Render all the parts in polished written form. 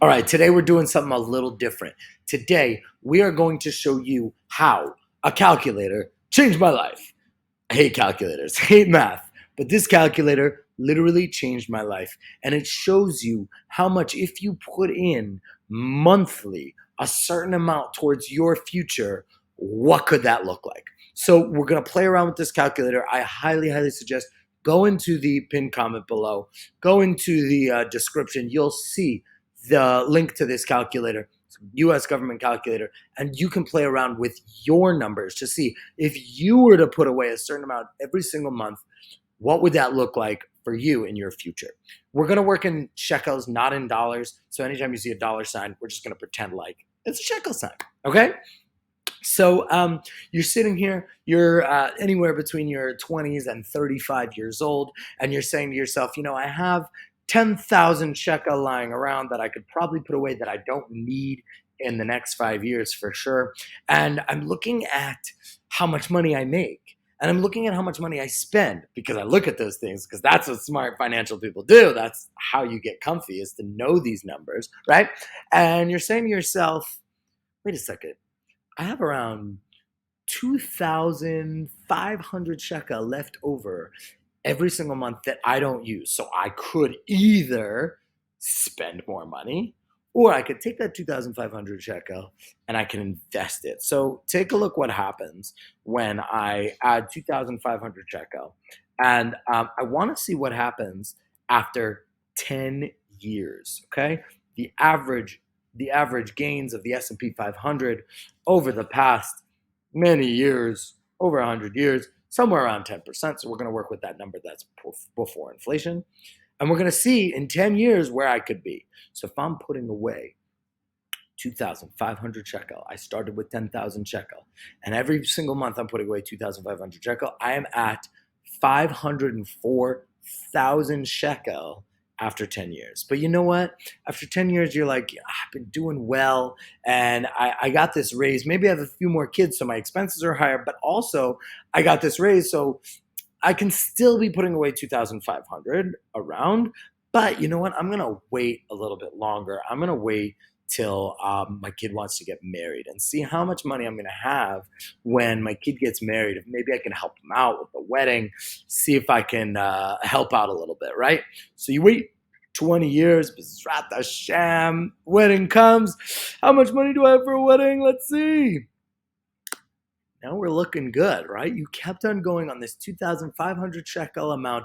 All right, today we're doing something a little different. Today we are going to show you how a calculator changed my life. I hate calculators, hate math, but this calculator literally changed my life. And it shows you how much, if you put in monthly a certain amount towards your future, what could that look like? So we're going to play around with this calculator. I highly, highly suggest go into the pinned comment below, go into the description. You'll see the link to this calculator, US government calculator, and you can play around with your numbers to see if you were to put away a certain amount every single month, what would that look like for you in your future? We're going to work in shekels, not in dollars. So anytime you see a dollar sign, we're just going to pretend like it's a shekel sign. Okay. So you're sitting here, you're anywhere between your 20s and 35 years old, and you're saying to yourself, I have 10,000 shekel lying around that I could probably put away that I don't need in the next 5 years for sure. And I'm looking at how much money I make. And I'm looking at how much money I spend because I look at those things because that's what smart financial people do. That's how you get comfy, is to know these numbers, right? And you're saying to yourself, wait a second, I have around 2,500 shekel left over every single month that I don't use. So I could either spend more money or I could take that 2,500 shekel and I can invest it. So take a look what happens when I add 2,500 shekel. And I want to see what happens after 10 years. Okay. The average the average gains of the S&P 500 over the past many years, over 100 years, somewhere around 10%. So we're going to work with that number that's before inflation. And we're going to see in 10 years where I could be. So if I'm putting away 2,500 shekel, I started with 10,000 shekel. And every single month I'm putting away 2,500 shekel, I am at 504,000 shekel after 10 years. But you know what? After 10 years, you're like, I've been doing well and I got this raise. Maybe I have a few more kids, so my expenses are higher, but also I got this raise. So I can still be putting away 2,500 around. But you know what? I'm going to wait a little bit longer. I'm going to wait till my kid wants to get married and see how much money I'm going to have when my kid gets married. If maybe I can help him out with the wedding, see if I can help out a little bit, right? So you wait 20 years, B'ezrat Hashem, wedding comes. How much money do I have for a wedding? Let's see. Now we're looking good, right? You kept on going on this 2,500 shekel amount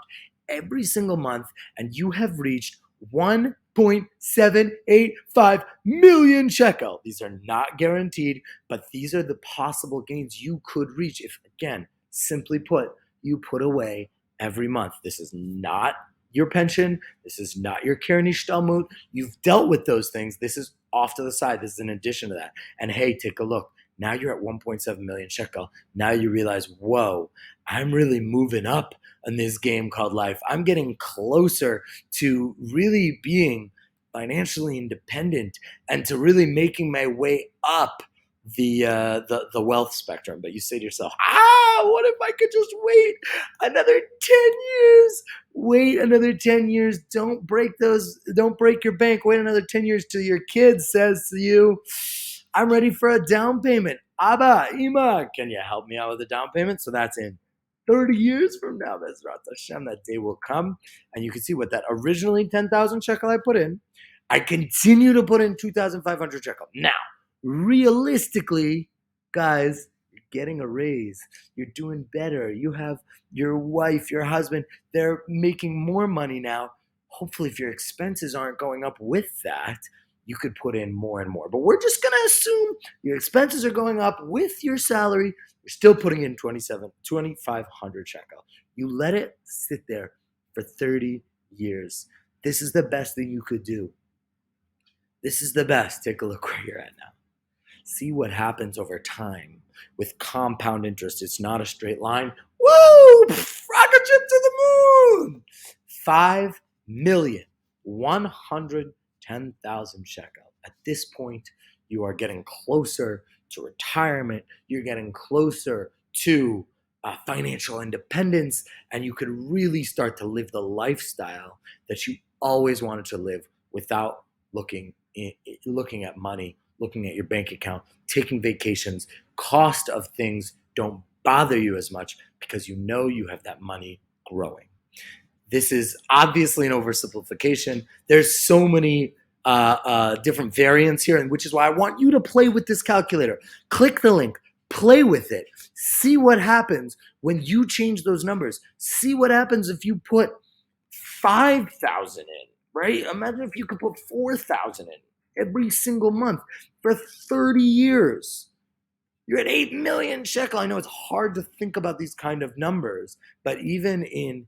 every single month, and you have reached 1.785 million shekel. These are not guaranteed, but these are the possible gains you could reach if, again, simply put, you put away every month. This is not your pension. This is not your Keren Ishtalmut. You've dealt with those things. This is off to the side. This is in addition to that. And hey, take a look. Now you're at 1.7 million shekel. Now you realize, whoa, I'm really moving up in this game called life. I'm getting closer to really being financially independent and to really making my way up the wealth spectrum. But you say to yourself, what if I could just wait another 10 years? Wait another 10 years. Don't break your bank. Wait another 10 years till your kid says to you, I'm ready for a down payment. Abba, Ima, can you help me out with a down payment? So that's in 30 years from now. B'ezrat Hashem, that day will come. And you can see what that originally 10,000 shekel I put in. I continue to put in 2,500 shekel. Now, realistically, guys, you're getting a raise. You're doing better. You have your wife, your husband, they're making more money now. Hopefully, if your expenses aren't going up with that, you could put in more and more. But we're just going to assume your expenses are going up with your salary. You're still putting in 2,500 shekel. You let it sit there for 30 years. This is the best thing you could do. This is the best. Take a look where you're at now. See what happens over time with compound interest. It's not a straight line. Woo! Rocket ship to the moon! 5,110,000 shekel. At this point, you are getting closer to retirement. You're getting closer to financial independence, and you could really start to live the lifestyle that you always wanted to live without looking looking at money, looking at your bank account, taking vacations, cost of things don't bother you as much because you know you have that money growing. This is obviously an oversimplification. There's so many different variants here, and which is why I want you to play with this calculator. Click the link, play with it, see what happens when you change those numbers. See what happens if you put 5,000 in, right? Imagine if you could put 4,000 in every single month for 30 years. You're at 8 million shekel. I know it's hard to think about these kind of numbers, but even in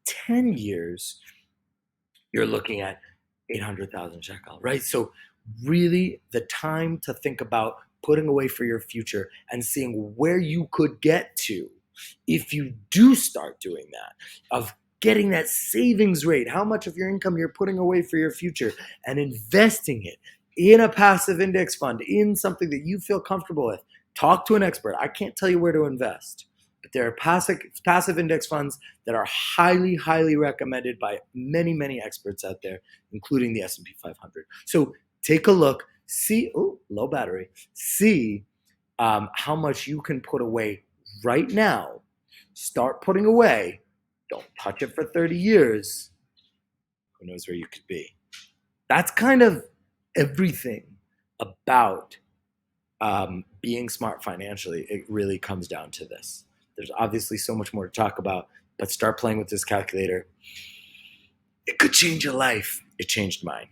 10 years, you're looking at 800,000 shekel, right? So really the time to think about putting away for your future and seeing where you could get to if you do start doing that, of getting that savings rate, how much of your income you're putting away for your future and investing it in a passive index fund, in something that you feel comfortable with. Talk to an expert. I can't tell you where to invest, but there are passive index funds that are highly, highly recommended by many, many experts out there, including the S&P 500. So take a look, see, low battery, see how much you can put away right now. Start putting away. Don't touch it for 30 years. Who knows where you could be? That's kind of everything about being smart financially. It really comes down to this. There's obviously so much more to talk about, but start playing with this calculator. It could change your life. It changed mine.